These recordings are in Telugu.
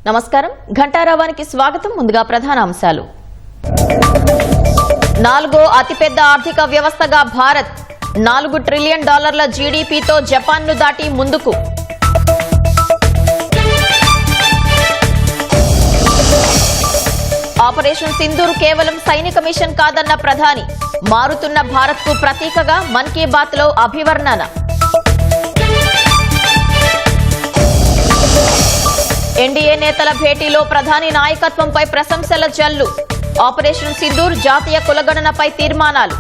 నమస్కారం, ఘంటారావానికి స్వాగతం. ముందుగా ప్రధాన అంశాలు. 4వ అతిపెద్ద ఆర్థిక వ్యవస్థగా భారత్, $4 ట్రిలియన్ జీడీపీతో జపాన్ను దాటి ముందుకు. ఆపరేషన్ సింధూర్ కేవలం సైనిక మిషన్ కాదన్న ప్రధాని, మారుతున్న భారత్కు ప్రతీకగా మన్ కీ బాత్లో అభివర్ణన. ఎన్డీఏ నేతల భేటీలో ప్రధాని నాయకత్వంపై ప్రశంసల జల్లు. ఆపరేషన్ సింధూర్, జాతీయ కులగణనపై తీర్మానాలు.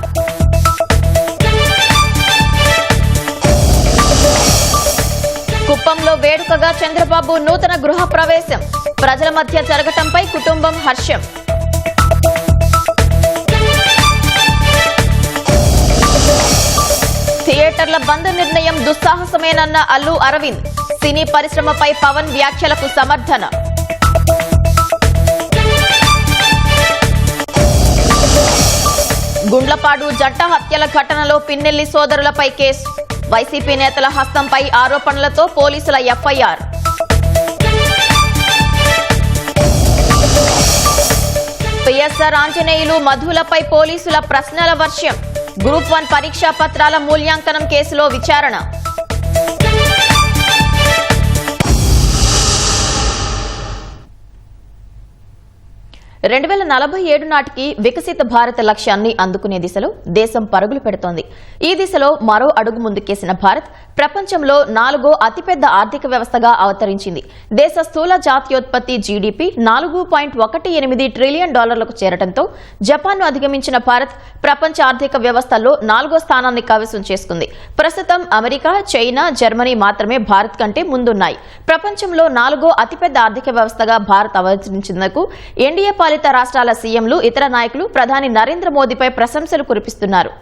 కుప్పంలో వేడుకగా చంద్రబాబు నూతన గృహ ప్రవేశం. ప్రజల మధ్య జరగటంపై కుటుంబం హర్షం. థియేటర్ల బంద్ నిర్ణయం దుస్సాహసమేనన్న అల్లు అరవింద్. సినీ పరిశ్రమపై పవన్ వ్యాఖ్యలకు సమర్థన. గుండ్లపాడు జంట హత్యల ఘటనలో పిన్నెల్లి సోదరులపై కేసు. వైసీపీ నేతల హస్తంపై ఆరోపణలతో పోలీసుల ఎఫ్ఐఆర్. పిఎస్ఆర్ ఆంజనేయులు, మధులపై పోలీసుల ప్రశ్నల వర్షం. గ్రూప్ 1 పరీక్షా పత్రాల మూల్యాంకనం కేసులో విచారణ. 2047 నాటికి వికసిత భారత లక్ష్యాన్ని అందుకునే దిశలో దేశం పరుగులు పెడుతోంది. ఈ దిశలో మరో అడుగు ముందుకేసిన భారత్ ప్రపంచంలో 4వ అతిపెద్ద ఆర్థిక వ్యవస్థగా అవతరించింది. దేశ స్థూల జాతీయోత్పత్తి జీడీపీ $4.18 ట్రిలియన్ చేరడంతో జపాన్ను అధిగమించిన భారత్ ప్రపంచ ఆర్థిక వ్యవస్థల్లో 4వ స్థానాన్ని కైవసం చేసుకుంది. ప్రస్తుతం అమెరికా, చైనా, జర్మనీ మాత్రమే భారత్ కంటే ముందున్నాయి. ప్రపంచంలో 4వ అతిపెద్ద ఆర్థిక వ్యవస్థగా భారత్ అవతరించినందుకు ఎన్డీఏ పాలిత రాష్ట్రాల సీఎంలు, ఇతర నాయకులు ప్రధాని నరేంద్ర మోదీపై ప్రశంసలు కురిపిస్తున్నారు.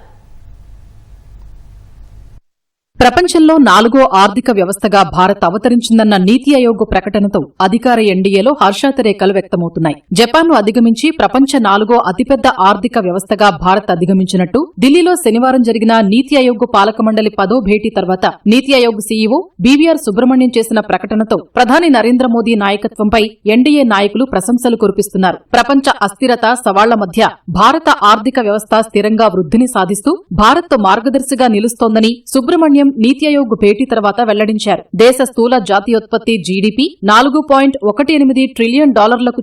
ప్రపంచంలో 4వ ఆర్థిక వ్యవస్థగా భారత్ అవతరించిందన్న నీతి ఆయోగ్ ప్రకటనతో అధికార ఎన్డీఏలో హర్షాతిరేకాలు వ్యక్తమవుతున్నాయి. జపాన్ను అధిగమించి ప్రపంచ 4వ అతిపెద్ద ఆర్థిక వ్యవస్థగా భారత్ అధిగమించినట్టు ఢిల్లీలో శనివారం జరిగిన నీతి ఆయోగ్ పాలక మండలి 10వ భేటీ తర్వాత నీతి ఆయోగ్ సీఈఓ బీవీఆర్ సుబ్రహ్మణ్యం చేసిన ప్రకటనతో ప్రధాని నరేంద్ర మోదీ నాయకత్వంపై ఎన్డీఏ నాయకులు ప్రశంసలు కురిపిస్తున్నారు. ప్రపంచ అస్థిరత, సవాళ్ల మధ్య భారత ఆర్థిక వ్యవస్థ స్థిరంగా వృద్ధిని సాధిస్తూ భారత్ మార్గదర్శిగా నిలుస్తోందని సుబ్రహ్మణ్యం నీతి ఆయోగ్ భేటీ తర్వాత వెల్లడించారు. దేశ స్థూల జాతీయోత్పత్తి జీడీపీ $4.18 ట్రిలియన్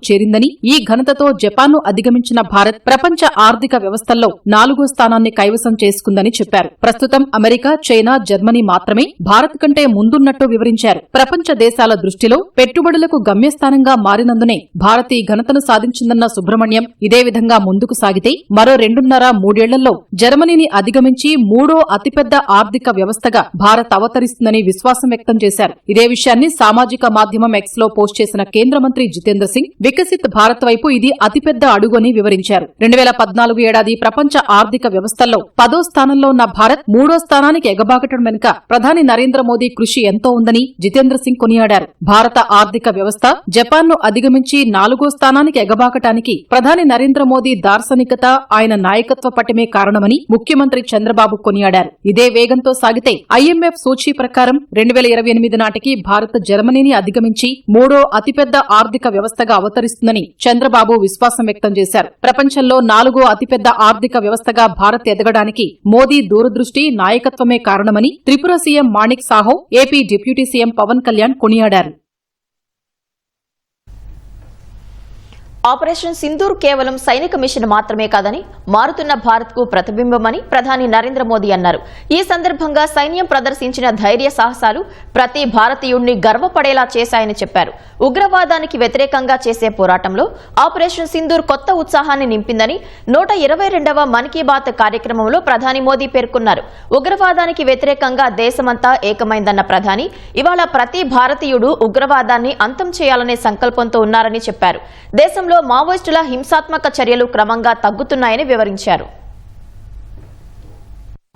చేరిందని, ఈ ఘనతతో జపాన్ను అధిగమించిన భారత్ ప్రపంచ ఆర్థిక వ్యవస్థల్లో 4వ స్థానాన్ని కైవసం చేసుకుందని చెప్పారు. ప్రస్తుతం అమెరికా, చైనా, జర్మనీ మాత్రమే భారత్ కంటే ముందున్నట్టు వివరించారు. ప్రపంచ దేశాల దృష్టిలో పెట్టుబడులకు గమ్యస్థానంగా మారినందునే భారత్ ఈ ఘనతను సాధించిందన్న సుబ్రహ్మణ్యం, ఇదే విధంగా ముందుకు సాగితే మరో 2.5–3 ఏళ్లలో జర్మనీని అధిగమించి 3వ అతిపెద్ద ఆర్థిక వ్యవస్థగా భారత్ అవతరిస్తుందని విశ్వాసం వ్యక్తం చేశారు. ఇదే విషయాన్ని సామాజిక మాధ్యమం ఎక్స్ లో పోస్ట్ చేసిన కేంద్ర మంత్రి జితేంద్ర సింగ్, వికసిత్ భారత్ వైపు ఇది అతిపెద్ద అడుగని వివరించారు. 2014 ఏడాది ప్రపంచ ఆర్థిక వ్యవస్థల్లో 10వ స్థానంలో ఉన్న భారత్ 3వ స్థానానికి ఎగబాకటం వెనుక ప్రధాని నరేంద్ర మోదీ కృషి ఎంతో ఉందని జితేంద్ర సింగ్ కొనియాడారు. భారత ఆర్థిక వ్యవస్థ జపాన్ను అధిగమించి 4వ స్థానానికి ఎగబాకటానికి ప్రధాని నరేంద్ర మోదీ దార్శనికత, ఆయన నాయకత్వ పటిమే కారణమని ముఖ్యమంత్రి చంద్రబాబు కొనియాడారు. ఇదే వేగంతో సాగితే ఐఎంఎఫ్ సూచీ ప్రకారం 2028 నాటికి భారత్ జర్మనీని అధిగమించి 3వ అతిపెద్ద ఆర్థిక వ్యవస్థగా అవతరిస్తుందని చంద్రబాబు విశ్వాసం వ్యక్తం చేశారు. ప్రపంచంలో 4వ అతిపెద్ద ఆర్థిక వ్యవస్థగా భారత్ ఎదగడానికి మోదీ దూరదృష్టి, నాయకత్వమే కారణమని Tripura CM Manik Saha, AP deputy CM Pawan Kalyan కొనియాడారు. ఆపరేషన్ సింధూర్ కేవలం సైనిక మిషన్ మాత్రమే కాదని, మారుతున్న భారత్కు ప్రతిబింబమని ప్రధాని నరేంద్ర మోదీ అన్నారు. ఈ సందర్భంగా సైన్యం ప్రదర్శించిన ధైర్య సాహసాలు ప్రతి భారతీయుడిని గర్వపడేలా చేశాయని చెప్పారు. ఉగ్రవాదానికి వ్యతిరేకంగా చేసే పోరాటంలో ఆపరేషన్ సింధూర్ కొత్త ఉత్సాహాన్ని నింపిందని 122వ మన్ కీ బాత్ కార్యక్రమంలో ప్రధాని మోదీ పేర్కొన్నారు. ఉగ్రవాదానికి వ్యతిరేకంగా దేశమంతా ఏకమైందన్న ప్రధాని, ఇవాళ ప్రతి భారతీయుడు ఉగ్రవాదాన్ని అంతం చేయాలనే సంకల్పంతో ఉన్నారని చెప్పారు. దేశంలో మావోయిస్టుల హింసాత్మక చర్యలు క్రమంగా తగ్గుతున్నాయని వివరించారు.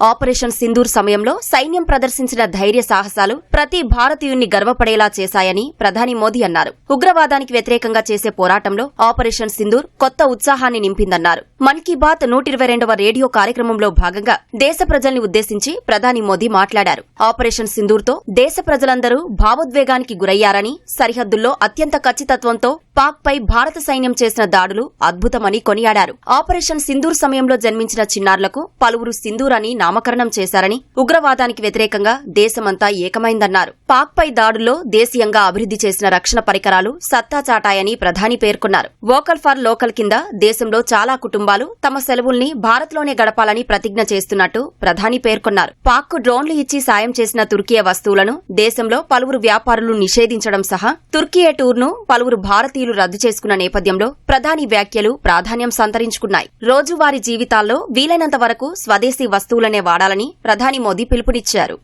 ఆపరేషన్ సింధూర్ సమయంలో సైన్యం ప్రదర్శించిన ధైర్య సాహసాలు ప్రతి భారతీయుణ్ణి గర్వపడేలా చేశాయని ప్రధాని మోదీ అన్నారు. ఉగ్రవాదానికి వ్యతిరేకంగా చేసే పోరాటంలో ఆపరేషన్ సింధూర్ కొత్త ఉత్సాహాన్ని నింపిందన్నారు. మన్ కీ బాత్ 122వ రేడియో కార్యక్రమంలో భాగంగా దేశ ప్రజల్ని ఉద్దేశించి ప్రధాని మోదీ మాట్లాడారు. ఆపరేషన్ సింధూర్తో దేశ ప్రజలందరూ భావోద్వేగానికి గురయ్యారని, సరిహద్దుల్లో అత్యంత ఖచ్చితత్వంతో పాక్పై భారత సైన్యం చేసిన దాడులు అద్భుతమని కొనియాడారు. ఆపరేషన్ సింధూర్ సమయంలో జన్మించిన చిన్నారులకు పలువురు సింధూర్ అని నామకరణం చేశారని, ఉగ్రవాదానికి వ్యతిరేకంగా దేశమంతా ఏకమైందన్నారు. పాక్పై దాడుల్లో దేశీయంగా అభివృద్ది చేసిన రక్షణ పరికరాలు సత్తా చాటాయని ప్రధాని పేర్కొన్నారు. వోకల్ ఫర్ లోకల్ కింద దేశంలో చాలా కుటుంబాలు తమ సెలవుల్ని భారత్లోనే గడపాలని ప్రతిజ్ఞ చేస్తున్నట్టు ప్రధాని పేర్కొన్నారు. పాక్కు డ్రోన్లు ఇచ్చి సాయం చేసిన తుర్కియే వస్తువులను దేశంలో పలువురు వ్యాపారులు నిషేధించడం సహా తుర్కియే టూర్ను పలువురు భారతీయులు రద్దు చేసుకున్న నేపథ్యంలో ప్రధాని వ్యాఖ్యలు ప్రాధాన్యం సంతరించుకున్నాయి. రోజువారీ జీవితాల్లో వీలైనంత వరకు స్వదేశీ వస్తువులనే వాడాలని ప్రధాని మోదీ పిలుపునిచ్చారు.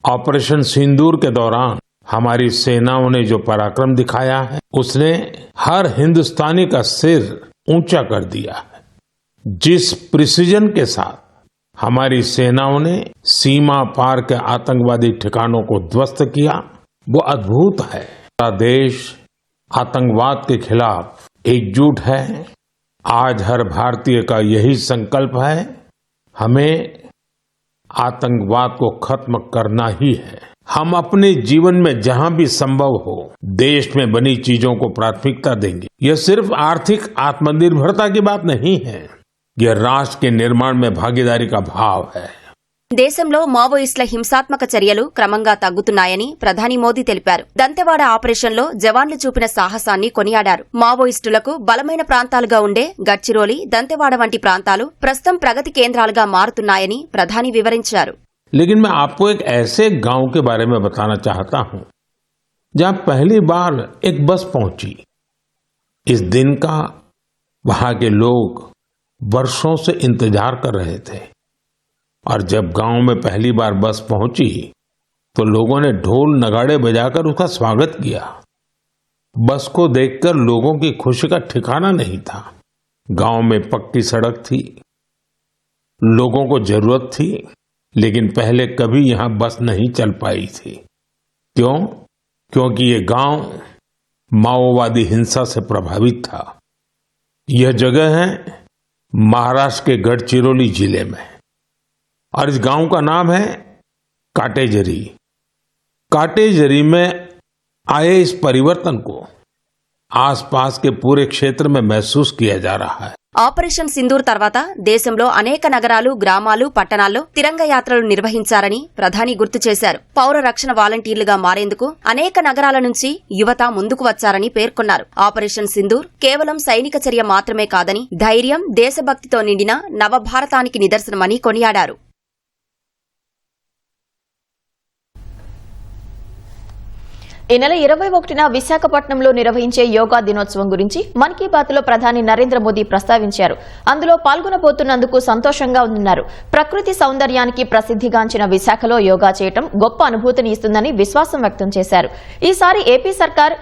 ऑपरेशन सिंदूर के दौरान हमारी सेनाओं ने जो पराक्रम दिखाया है, उसने हर हिंदुस्तानी का सिर ऊंचा कर दिया है. जिस प्रिसीजन के साथ हमारी सेनाओं ने सीमा पार के आतंकवादी ठिकानों को ध्वस्त किया, वो अद्भुत है. पूरा देश आतंकवाद के खिलाफ एकजुट है. आज हर भारतीय का यही संकल्प है, हमें आतंकवाद को खत्म करना ही है. हम अपने जीवन में जहां भी संभव हो देश में बनी चीजों को प्राथमिकता देंगे. यह सिर्फ आर्थिक आत्मनिर्भरता की बात नहीं है, यह राष्ट्र के निर्माण में भागीदारी का भाव है. దేశంలో మావోయిస్టుల హింసాత్మక చర్యలు క్రమంగా తగ్గుతున్నాయని ప్రధాని మోదీ తెలిపారు. దంతెవాడ ఆపరేషన్లో జవాన్లు చూపిన సాహసాన్ని కొనియాడారు. మావోయిస్టులకు బలమైన ప్రాంతాలుగా ఉండే గడ్చిరోలి, దంతెవాడ వంటి ప్రాంతాలు ప్రస్తుతం ప్రగతి కేంద్రాలుగా మారుతున్నాయని ప్రధాని వివరించారు. लेकिन मैं आपको एक ऐसे गांव के बारे में बताना चाहता हूं जहां पहली बार एक बस पहुंची. इस दिन का वहां के लोग वर्षों से इंतजार कर रहे थे और जब गांव में पहली बार बस पहुंची तो लोगों ने ढोल नगाड़े बजाकर उसका स्वागत किया. बस को देखकर लोगों की खुशी का ठिकाना नहीं था. गांव में पक्की सड़क थी, लोगों को जरूरत थी, लेकिन पहले कभी यहां बस नहीं चल पाई थी. क्यों? क्योंकि ये गांव माओवादी हिंसा से प्रभावित था. यह जगह है महाराष्ट्र के गढ़चिरौली जिले में और इस गांव का नाम है काटेजरी. काटेजरी में आए इस परिवर्तन को आसपास के पूरे क्षेत्र में महसूस किया जा रहा है. ఆపరేషన్ సింధూర్ తర్వాత దేశంలో అనేక నగరాలు, గ్రామాలు, పట్టణాల్లో తిరంగ యాత్రలు నిర్వహించారని ప్రధాని గుర్తు చేశారు. పౌర రక్షణ వాలంటీర్లుగా మారేందుకు అనేక నగరాల నుంచి యువత ముందుకు వచ్చారని పేర్కొన్నారు. ఆపరేషన్ సింధూర్ కేవలం సైనిక చర్య మాత్రమే కాదని, ధైర్యం, దేశభక్తితో నిండిన నవభారతానికి నిదర్శనమని కొనియాడారు. ఈ నెల 21న విశాఖపట్నంలో నిర్వహించే యోగా దినోత్సవం గురించి మన్ కీ బాత్ లో ప్రధాని నరేంద్ర మోదీ ప్రస్తావించారు. అందులో పాల్గొనబోతున్నందుకు సంతోషంగా ఉందన్నారు. ప్రకృతి సౌందర్యానికి ప్రసిద్ధిగాంచిన విశాఖలో యోగా చేయటం గొప్ప అనుభూతిని ఇస్తుందని విశ్వాసం వ్యక్తం చేశారు. ఈసారి ఏపీ సర్కార్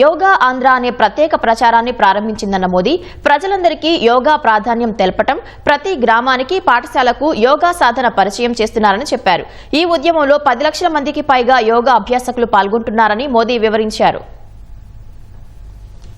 యోగా ఆంధ్ర అనే ప్రత్యేక ప్రచారాన్ని ప్రారంభించిందన్న మోదీ ప్రజలందరికీ యోగా ప్రాధాన్యం తెలపటం, ప్రతి గ్రామానికి, పాఠశాలకు యోగా సాధన పరిచయం చేస్తున్నారని చెప్పారు. ఈ ఉద్యమంలో 10 లక్షల మందికి పైగా యోగా అభ్యాసకులు పాల్గొంటున్నారని మోదీ వివరించారు.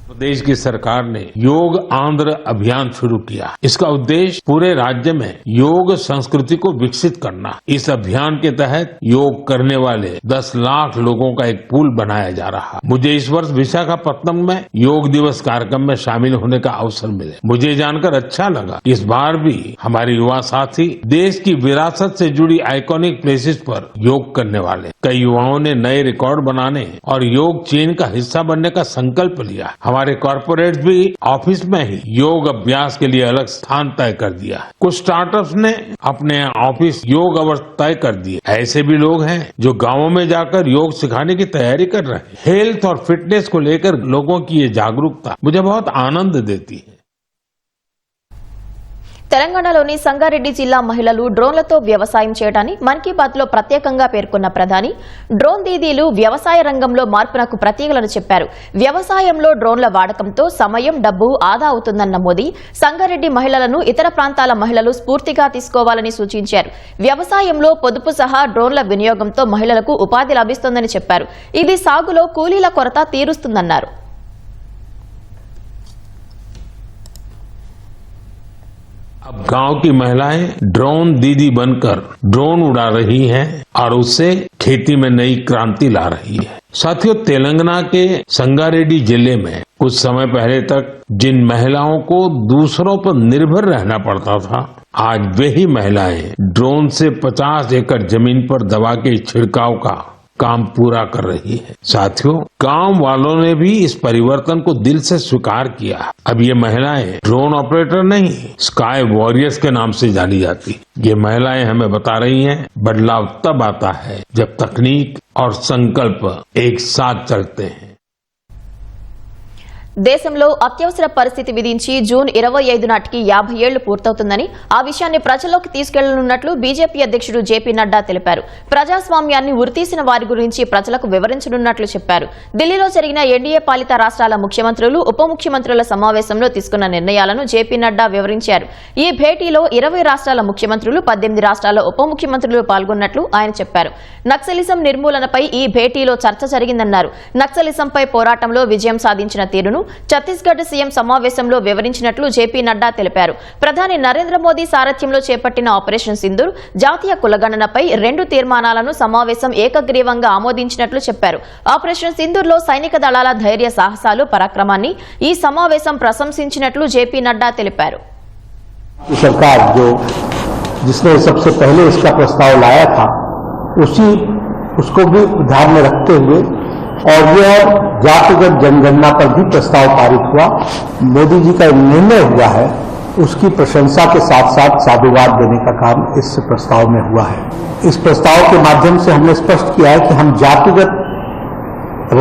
प्रदेश की सरकार ने योग आंध्र अभियान शुरू किया. इसका उद्देश्य पूरे राज्य में योग संस्कृति को विकसित करना. इस अभियान के तहत योग करने वाले 10 लाख लोगों का एक पूल बनाया जा रहा. मुझे इस वर्ष विशाखापट्टनम में योग दिवस कार्यक्रम में शामिल होने का अवसर मिले. मुझे जानकर अच्छा लगा इस बार भी हमारे युवा साथी देश की विरासत से जुड़ी आइकॉनिक प्लेसेस पर योग करने वाले. कई युवाओं ने नए रिकॉर्ड बनाने और योग चेन का हिस्सा बनने का संकल्प लिया. हमारे कॉर्पोरेट भी ऑफिस में ही योग अभ्यास के लिए अलग स्थान तय कर दिया. कुछ स्टार्टअप्स ने अपने ऑफिस योग अवर्स तय कर दिए. ऐसे भी लोग हैं जो गांवों में जाकर योग सिखाने की तैयारी कर रहे हैं. हेल्थ और फिटनेस को लेकर लोगों की ये जागरूकता मुझे बहुत आनंद देती है. తెలంగాణలోని సంగారెడ్డి జిల్లా మహిళలు డ్రోన్లతో వ్యవసాయం చేయడాన్ని మన్ కీ బాత్ లో ప్రత్యేకంగా పేర్కొన్న ప్రధాని డ్రోన్ దీదీలు వ్యవసాయ రంగంలో మార్పునకు ప్రతీకలను చెప్పారు. వ్యవసాయంలో డ్రోన్ల వాడకంతో సమయం, డబ్బు ఆదా అవుతుందన్న మోదీ సంగారెడ్డి మహిళలను ఇతర ప్రాంతాల మహిళలు స్ఫూర్తిగా తీసుకోవాలని సూచించారు. వ్యవసాయంలో పొదుపు సహా డ్రోన్ల వినియోగంతో మహిళలకు ఉపాధి లభిస్తోందని చెప్పారు. ఇది సాగులో కూలీల కొరత తీరుస్తుందన్నారు. अब गांव की महिलाएं ड्रोन दीदी बनकर ड्रोन उड़ा रही हैं और उससे खेती में नई क्रांति ला रही है. साथियों, तेलंगाना के संगारेड्डी जिले में कुछ समय पहले तक जिन महिलाओं को दूसरों पर निर्भर रहना पड़ता था, आज वे ही महिलाएं ड्रोन से 50 एकड़ जमीन पर दवा के छिड़काव का काम पूरा कर रही है. साथियों, गांव वालों ने भी इस परिवर्तन को दिल से स्वीकार किया. अब ये महिलाएं ड्रोन ऑपरेटर नहीं, स्काई वॉरियर्स के नाम से जानी जाती. ये महिलाएं हमें बता रही हैं, बदलाव तब आता है जब तकनीक और संकल्प एक साथ चलते हैं. దేశంలో అత్యవసర పరిస్థితి విధించి జూన్ 25 నాటికి 50 ఏళ్లు పూర్తవుతుందని, ఆ విషయాన్ని ప్రజల్లోకి తీసుకెళ్లనున్నట్లు బీజేపీ అధ్యక్షుడు జేపీ నడ్డా తెలిపారు. ప్రజాస్వామ్యాన్ని ఉరితీసిన వారి గురించి ప్రజలకు వివరించనున్నట్లు చెప్పారు. ఢిల్లీలో జరిగిన ఎన్డీఏ పాలిత రాష్ట్రాల ముఖ్యమంత్రులు, ఉప ముఖ్యమంత్రుల సమావేశంలో తీసుకున్న నిర్ణయాలను జేపీ నడ్డా వివరించారు. ఈ భేటీలో 20 రాష్ట్రాల ముఖ్యమంత్రులు, 18 రాష్ట్రాల ఉప ముఖ్యమంత్రులు పాల్గొన్నట్లు ఆయన చెప్పారు. నక్సలిజం నిర్మూలనపై ఈ భేటీలో చర్చ జరిగిందన్నారు. నక్సలిజంపై పోరాటంలో విజయం సాధించిన తీరును ఛత్తీస్గఢ్ సీఎం సమావేశంలో వివరించినట్లు జేపీ నడ్డా తెలిపారు. ప్రధాని నరేంద్ర మోదీ సారథ్యంలో చేపట్టిన ఆపరేషన్ సింధూర్, జాతీయ కులగణనపై 2 తీర్మానాలను సమావేశం ఏకగ్రీవంగా ఆమోదించినట్లు చెప్పారు. ఆపరేషన్ సింధూర్లో సైనిక దళాల ధైర్య సాహసాలు, పరాక్రమాన్ని ఈ సమావేశం ప్రశంసించినట్లు జేపీ నడ్డా తెలిపారు. सरकार जो जिसने सबसे पहले इसका प्रस्ताव लाया था उसको भी ध्यान में रखते हुए और यह जातिगत जनगणना पर भी प्रस्ताव पारित हुआ. मोदी जी का निर्णय हुआ है, उसकी प्रशंसा के साथ साथ साधुवाद देने का काम इस प्रस्ताव में हुआ है. इस प्रस्ताव के माध्यम से हमने स्पष्ट किया है कि हम जातिगत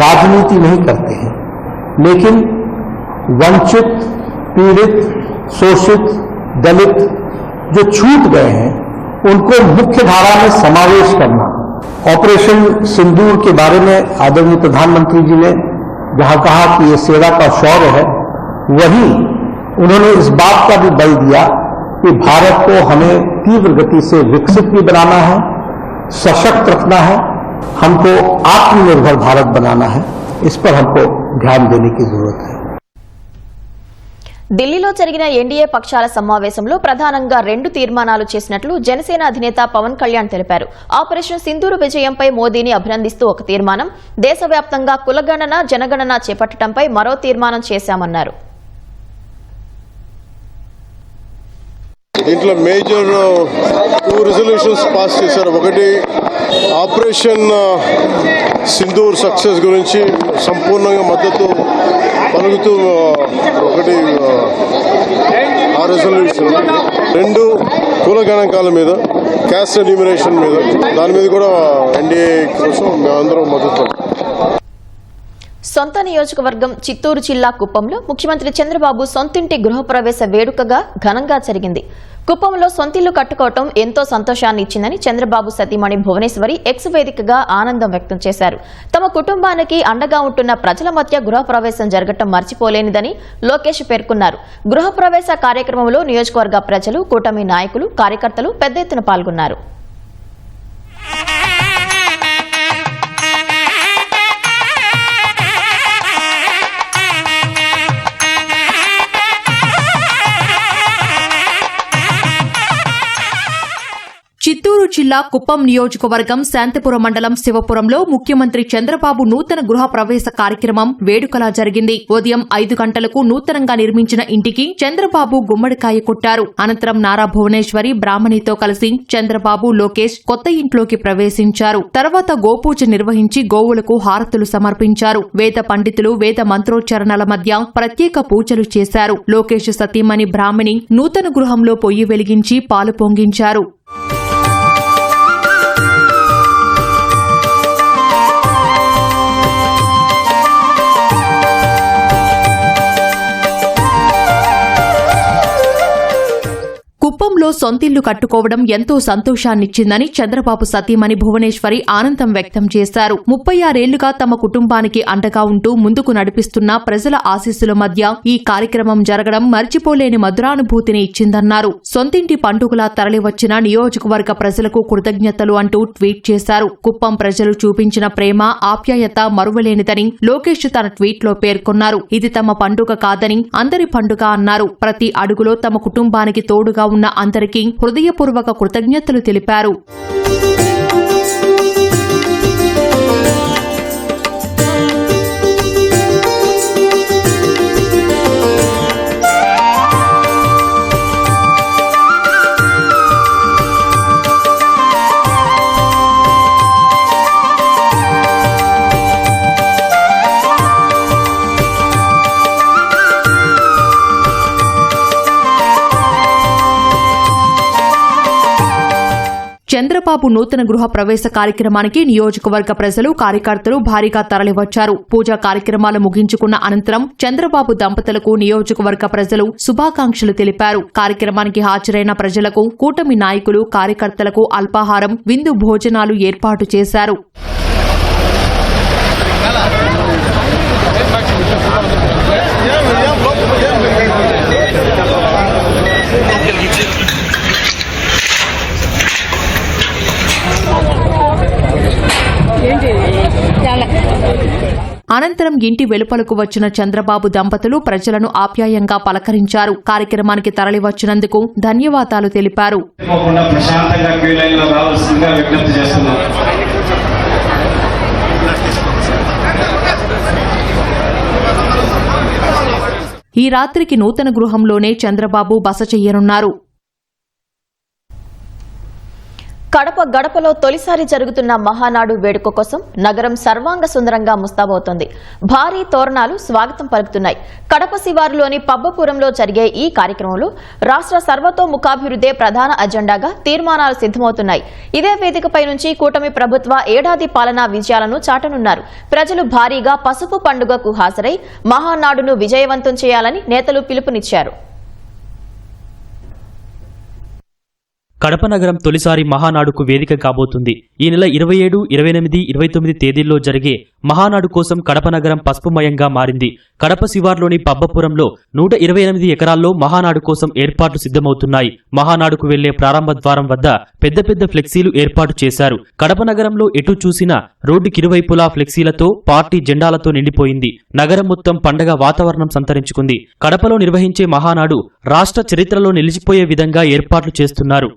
राजनीति नहीं करते हैं, लेकिन वंचित, पीड़ित, शोषित, दलित जो छूट गए हैं उनको मुख्य धारा में समावेश करना. ऑपरेशन सिंदूर के बारे में आदरणीय प्रधानमंत्री जी ने जहां कहा कि ये सेना का शौर्य है, वहीं उन्होंने इस बात का भी बल दिया कि भारत को हमें तीव्र गति से विकसित भी बनाना है, सशक्त रखना है, हमको आत्मनिर्भर भारत बनाना है. इस पर हमको ध्यान देने की जरूरत है. ఢిల్లీలో జరిగిన ఎన్డీఏ పక్షాల సమావేశంలో ప్రధానంగా 2 తీర్మానాలు చేసినట్లు జనసేన అధినేత పవన్ కళ్యాణ్ తెలిపారు. ఆపరేషన్ సింధూర్ విజయంపై మోదీని అభినందిస్తూ ఒక తీర్మానం, దేశవ్యాప్తంగా కులగణన, జనగణన చేపట్టడంపై మరో తీర్మానం చేశామన్నారు. దీంట్లో మేజర్ 2 రిజల్యూషన్స్ పాస్ చేశారు. ఒకటి ఆపరేషన్ సింధూర్ సక్సెస్ గురించి సంపూర్ణంగా మద్దతు పలుకుతూ ఒకటి ఆ రెజల్యూషన్. 2 కుల గణాంకాల మీద, క్యాస్ట్ ఎన్యూమరేషన్ మీద, దాని మీద కూడా ఎన్డీఏ కోసం మేమందరం మద్దతు. సొంత నియోజకవర్గం చిత్తూరు జిల్లా కుప్పంలో ముఖ్యమంత్రి చంద్రబాబు సొంతింటి గృహప్రవేశ వేడుకగా ఘనంగా జరిగింది. కుప్పంలో సొంతిల్లు కట్టుకోవటం ఎంతో సంతోషాన్ని ఇచ్చిందని చంద్రబాబు సతీమణి భువనేశ్వరి ఎక్స్ వేదికగా ఆనందం వ్యక్తం చేశారు. తమ కుటుంబానికి అండగా ఉంటున్న ప్రజల మధ్య గృహప్రవేశం జరగటం మర్చిపోలేనిదని లోకేష్ పేర్కొన్నారు. గృహప్రవేశ కార్యక్రమంలో నియోజకవర్గ ప్రజలు, కూటమి నాయకులు, కార్యకర్తలు పెద్ద ఎత్తున పాల్గొన్నారు. చిత్తూరు జిల్లా కుప్పం నియోజకవర్గం శాంతిపురం మండలం శివపురంలో ముఖ్యమంత్రి చంద్రబాబు నూతన గృహ ప్రవేశ కార్యక్రమం వేడుకలా జరిగింది. ఉదయం 5 గంటలకు నూతనంగా నిర్మించిన ఇంటికి చంద్రబాబు గుమ్మడికాయ కొట్టారు. అనంతరం నారా భువనేశ్వరి బ్రాహ్మణితో కలిసి చంద్రబాబు, లోకేష్ కొత్త ఇంట్లోకి ప్రవేశించారు. తర్వాత గోపూజ నిర్వహించి గోవులకు హారతులు సమర్పించారు. వేద పండితులు వేద మంత్రోచ్చరణల మధ్య ప్రత్యేక పూజలు చేశారు. లోకేష్ సతీమణి బ్రాహ్మణి నూతన గృహంలో పొయ్యి వెలిగించి పాలు పొంగించారు. కుప్పంలో సొంతిల్లు కట్టుకోవడం ఎంతో సంతోషాన్నిచ్చిందని చంద్రబాబు సతీమణి భువనేశ్వరి ఆనందం వ్యక్తం చేశారు. 36 ఏళ్లుగా తమ కుటుంబానికి అండగా ఉంటూ ముందుకు నడిపిస్తున్న ప్రజల ఆశీస్సుల మధ్య ఈ కార్యక్రమం జరగడం మర్చిపోలేని మధురానుభూతిని ఇచ్చిందన్నారు. సొంతింటి పండుగలా తరలివచ్చిన నియోజకవర్గ ప్రజలకు కృతజ్ఞతలు అంటూ ట్వీట్ చేశారు. కుప్పం ప్రజలు చూపించిన ప్రేమ, ఆప్యాయత మరువలేనిదని లోకేష్ తన ట్వీట్లో పేర్కొన్నారు. ఇది తమ పండుగ కాదని అందరి పండుగ అన్నారు. ప్రతి అడుగులో తమ కుటుంబానికి తోడుగా ఉన్న అందరికీ హృదయపూర్వక కృతజ్ఞతలు తెలిపారు. చంద్రబాబు నూతన గృహ ప్రవేశ కార్యక్రమానికి నియోజకవర్గ ప్రజలు, కార్యకర్తలు భారీగా తరలివచ్చారు. పూజా కార్యక్రమాలు ముగించుకున్న అనంతరం చంద్రబాబు దంపతులకు నియోజకవర్గ ప్రజలు శుభాకాంక్షలు తెలిపారు. కార్యక్రమానికి హాజరైన ప్రజలకు కూటమి నాయకులు, కార్యకర్తలకు అల్పాహారం, విందు భోజనాలు ఏర్పాటు చేశారు. అనంతరం ఇంటి వెలుపలకు వచ్చిన చంద్రబాబు దంపతులు ప్రజలను ఆప్యాయంగా పలకరించారు. కార్యక్రమానికి తరలివచ్చినందుకు ధన్యవాదాలు తెలిపారు. ఈ రాత్రికి నూతన గృహంలోనే చంద్రబాబు బస చెయ్యనున్నారు. కడప గడపలో తొలిసారి జరుగుతున్న మహానాడు వేడుక కోసం నగరం సర్వాంగ సుందరంగా ముస్తాబవుతోంది. భారీ తోరణాలు స్వాగతం పలుకుతున్నాయి. కడప శివారులోని పబ్బపురంలో జరిగే ఈ కార్యక్రమంలో రాష్ట్ర సర్వతోముఖాభివృద్ధే ప్రధాన అజెండాగా తీర్మానాలు సిద్దమవుతున్నాయి. ఇదే వేదికపై నుంచి కూటమి ప్రభుత్వ ఏడాది పాలనా విజయాలను చాటనున్నారు. ప్రజలు భారీగా పసుపు పండుగకు హాజరై మహానాడును విజయవంతం చేయాలని నేతలు పిలుపునిచ్చారు. కడప నగరం తొలిసారి మహానాడుకు వేదిక కాబోతుంది. ఈ నెల 27, 28, 29 తేదీల్లో జరిగే మహానాడు కోసం కడప నగరం పసుపుమయంగా మారింది. కడప శివార్లోని పబ్బపురంలో 128 ఎకరాల్లో మహానాడు కోసం ఏర్పాట్లు సిద్ధమవుతున్నాయి. మహానాడుకు వెళ్లే ప్రారంభ ద్వారం వద్ద పెద్ద పెద్ద ఫ్లెక్సీలు ఏర్పాటు చేశారు. కడప నగరంలో ఎటు చూసినా రోడ్డుకిరువైపులా ఫ్లెక్సీలతో, పార్టీ జెండాలతో నిండిపోయింది. నగరం మొత్తం పండగ వాతావరణం సంతరించుకుంది. కడపలో నిర్వహించే మహానాడు రాష్ట్ర చరిత్రలో నిలిచిపోయే విధంగా ఏర్పాట్లు చేస్తున్నారు.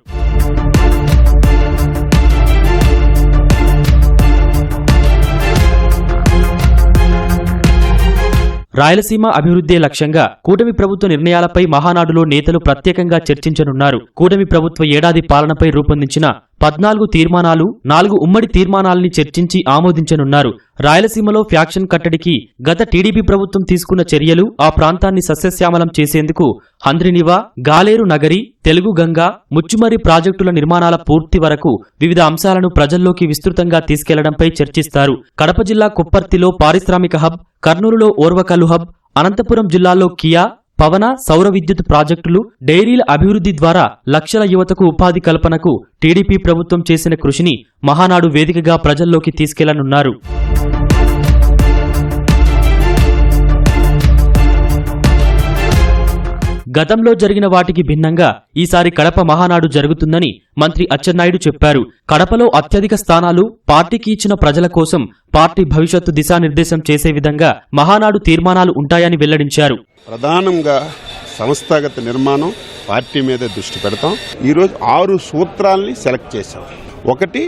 రాయలసీమ అభివృద్ధే లక్ష్యంగా కూటమి ప్రభుత్వ నిర్ణయాలపై మహానాడులో నేతలు ప్రత్యేకంగా చర్చించనున్నారు. కూటమి ప్రభుత్వ ఏడాది పాలనపై రూపొందించిన 14 తీర్మానాలు, 4 ఉమ్మడి తీర్మానాల్ని చర్చించి ఆమోదించనున్నారు. రాయలసీమలో ఫ్యాక్షన్ కట్టడికి గత టీడీపీ ప్రభుత్వం తీసుకున్న చర్యలు, ఆ ప్రాంతాన్ని సస్యశ్యామలం చేసేందుకు హంద్రినివా, గాలేరు నగరి, తెలుగు గంగా, ముచ్చుమర్రి ప్రాజెక్టుల నిర్మాణాల పూర్తి వరకు వివిధ అంశాలను ప్రజల్లోకి విస్తృతంగా తీసుకెళ్లడంపై చర్చిస్తారు. కడప జిల్లా కుప్పర్తిలో పారిశ్రామిక హబ్, కర్నూలులో ఓర్వకల్లు హబ్, అనంతపురం జిల్లాలో కియా, పవన, సౌర విద్యుత్ ప్రాజెక్టులు, డైరీల అభివృద్ధి ద్వారా లక్షల యువతకు ఉపాధి కల్పనకు టీడీపీ ప్రభుత్వం చేసిన కృషిని మహానాడు వేదికగా ప్రజల్లోకి తీసుకెళ్లనున్నారు. గతంలో జరిగిన వాటికి భిన్నంగా ఈసారి కడప మహానాడు జరుగుతుందని మంత్రి అచ్చెన్నాయుడు చెప్పారు. కడపలో అత్యధిక స్థానాలు పార్టీకి ఇచ్చిన ప్రజల కోసం పార్టీ భవిష్యత్తు దిశానిర్దేశం చేసే విధంగా మహానాడు తీర్మానాలు ఉంటాయని వెల్లడించారు. ప్రధానంగా సంస్థాగత నిర్మాణం, పార్టీ మీద దృష్టి పెడతాం. ఈరోజు 6 సూత్రాల్ని సెలెక్ట్ చేశాం. 1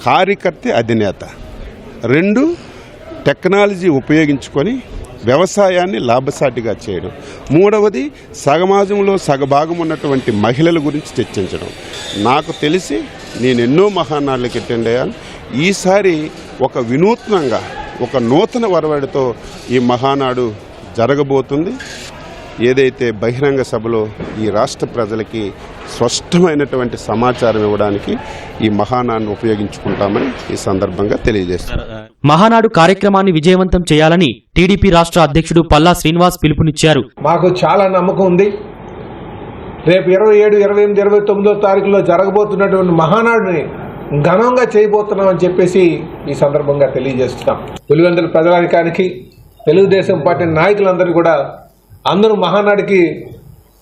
కార్యకర్త అధినేత, 2 టెక్నాలజీ ఉపయోగించుకొని వ్యవసాయాన్ని లాభసాటిగా చేయడం, 3వది సమాజంలో సగభాగం ఉన్నటువంటి మహిళల గురించి చర్చించడం. నాకు తెలిసి నేను ఎన్నో మహానాడులకు అటెండ్ అయ్యాను. ఈసారి ఒక వినూత్నంగా, ఒక నూతన వరవడితో ఈ మహానాడు జరగబోతుంది. ఏదైతే బహిరంగ సభలో ఈ రాష్ట్ర ప్రజలకి స్పష్టమైనటువంటి సమాచారం ఇవ్వడానికి ఈ మహానాడును ఉపయోగించుకుంటామని ఈ సందర్భంగా తెలియజేస్తారు. మహానాడు కార్యక్రమాన్ని విజయవంతం చేయాలని టీడీపీ రాష్ట్ర అధ్యక్షుడు పల్లా శ్రీనివాస్ పిలుపునిచ్చారు. మాకు చాలా నమ్మకం ఉంది. రేపు 27, 28, 29వ తారీఖులో జరగబోతున్నటువంటి మహానాడుని ఘనంగా చేయబోతున్నామని చెప్పేసి ఈ సందర్భంగా తెలియజేస్తున్నాం. పులివెందుల ప్రజానికానికి, తెలుగుదేశం పార్టీ నాయకులందరూ కూడా అందరూ మహానాడికి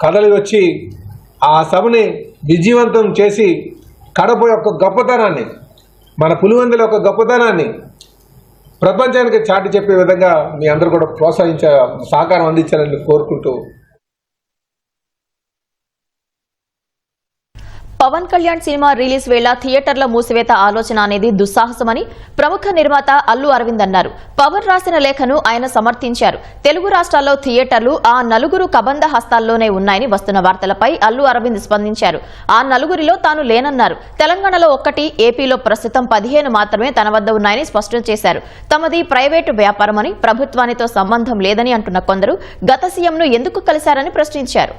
కదలి వచ్చి ఆ సభని విజయవంతం చేసి కడప యొక్క గొప్పతనాన్ని, మన పులివెందుల యొక్క గొప్పతనాన్ని ప్రపంచానికి చాటి చెప్పే విధంగా మీ అందరూ కూడా ప్రోత్సహించే సహకారం అందించాలని కోరుకుంటూ పవన్ కళ్యాణ్ సినిమా రిలీజ్ వేళ థియేటర్ల మూసివేత ఆలోచన అనేది దుస్సాహసమని ప్రముఖ నిర్మాత అల్లు అరవింద్ అన్నారు. పవన్ రాసిన లేఖను ఆయన సమర్థించారు. తెలుగు రాష్ట్రాల్లో థియేటర్లు ఆ నలుగురు కబంధ హస్తాల్లోనే ఉన్నాయని వస్తున్న వార్తలపై అల్లు అరవింద్ స్పందించారు. ఆ నలుగురిలో తాను లేనన్నారు. తెలంగాణలో 1, ఏపీలో ప్రస్తుతం 15 మాత్రమే తన వద్ద ఉన్నాయని స్పష్టం చేశారు. తమది ప్రైవేటు వ్యాపారమని, ప్రభుత్వానితో సంబంధం లేదని అంటున్న కొందరు గత సీఎంను ఎందుకు కలిశారని ప్రశ్నించారు.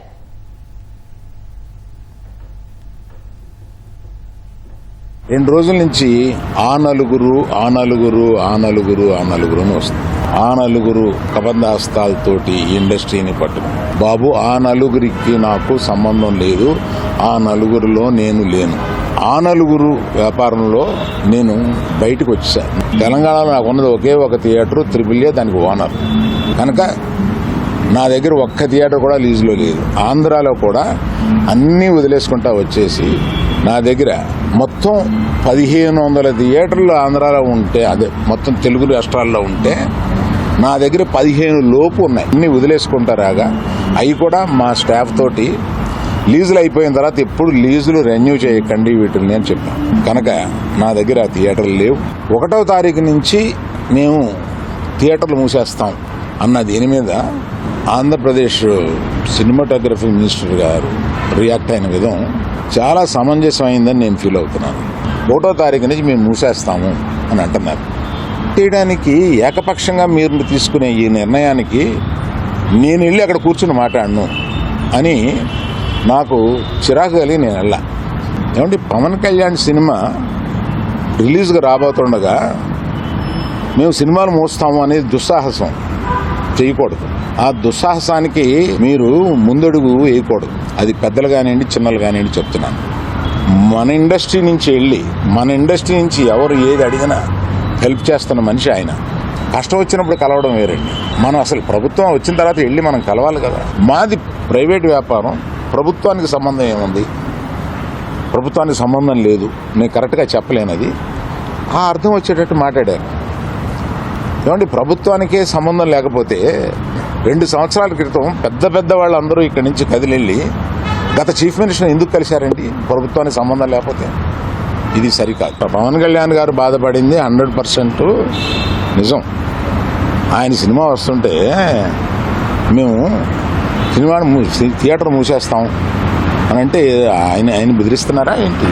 రెండు రోజుల నుంచి ఆ నలుగురు అని వస్తుంది. ఆ నలుగురు కబంధాస్తాలతోటి ఇండస్ట్రీని పట్టుకు బాబు, ఆ నలుగురికి నాకు సంబంధం లేదు. ఆ నలుగురిలో నేను లేను. ఆ నలుగురు వ్యాపారంలో నేను బయటకు వచ్చేసాను. తెలంగాణలో నాకు ఉన్నది ఒకే ఒక థియేటర్, AAA, దానికి ఓనర్. కనుక నా దగ్గర ఒక్క థియేటర్ కూడా లీజులో లేదు. ఆంధ్రాలో కూడా అన్నీ వదిలేసుకుంటా వచ్చేసి నా దగ్గర మొత్తం 1500 థియేటర్లు ఆంధ్రాలో ఉంటే, అదే మొత్తం తెలుగు రాష్ట్రాల్లో ఉంటే నా దగ్గర 15 లోపు ఉన్నాయి. అన్నీ వదిలేసుకుంటారాగా అవి కూడా మా స్టాఫ్ తోటి లీజులు అయిపోయిన తర్వాత ఎప్పుడు లీజులు రెన్యూ చేయకండి వీటిని అని చెప్పాం. కనుక నా దగ్గర ఆ థియేటర్లు లేవు. 1వ తారీఖు నుంచి మేము థియేటర్లు మూసేస్తాం అన్న దీని మీద ఆంధ్రప్రదేశ్ సినిమాటోగ్రఫీ మినిస్టర్ గారు రియాక్ట్ అయిన విధం చాలా సమంజసమైందని నేను ఫీల్ అవుతున్నాను. 1వ తారీఖు నుంచి మేము మూసేస్తాము అని అంటున్నారు. చేయడానికి ఏకపక్షంగా మీరు తీసుకునే ఈ నిర్ణయానికి నేను వెళ్ళి అక్కడ కూర్చుని మాట్లాడను అని నాకు చిరాకు కలిగి నేను వెళ్ళా. ఏమంటే పవన్ కళ్యాణ్ సినిమా రిలీజ్గా రాబోతుండగా మేము సినిమాలు మోస్తాము అనేది దుస్సాహసం చేయకూడదు. ఆ దుస్సాహసానికి మీరు ముందడుగు వేయకూడదు. అది పెద్దలు కానివ్వండి, చిన్నలు కానివ్వండి చెప్తున్నాను. మన ఇండస్ట్రీ నుంచి ఎవరు ఏది అడిగినా హెల్ప్ చేస్తున్న మనిషి ఆయన. కష్టం వచ్చినప్పుడు కలవడం వేరండి. మనం అసలు ప్రభుత్వం వచ్చిన తర్వాత వెళ్ళి మనం కలవాలి కదా. మాది ప్రైవేట్ వ్యాపారం, ప్రభుత్వానికి సంబంధం ఏముంది? ప్రభుత్వానికి సంబంధం లేదు. నేను కరెక్ట్గా చెప్పలేనది. ఆ అర్థం వచ్చేటట్టు మాట్లాడారు. ఏమంటే ప్రభుత్వానికే సంబంధం లేకపోతే 2 సంవత్సరాల క్రితం పెద్ద వాళ్ళందరూ ఇక్కడి నుంచి కదిలెళ్ళి గత చీఫ్ మినిస్టర్ ఎందుకు కలిశారండి? ప్రభుత్వానికి సంబంధం లేకపోతే. ఇది సరికాదు. పవన్ కళ్యాణ్ గారు బాధపడింది 100% నిజం. ఆయన సినిమా వస్తుంటే మేము థియేటర్ మూసేస్తాం అని అంటే ఆయన బెదిరిస్తున్నారా ఏంటి?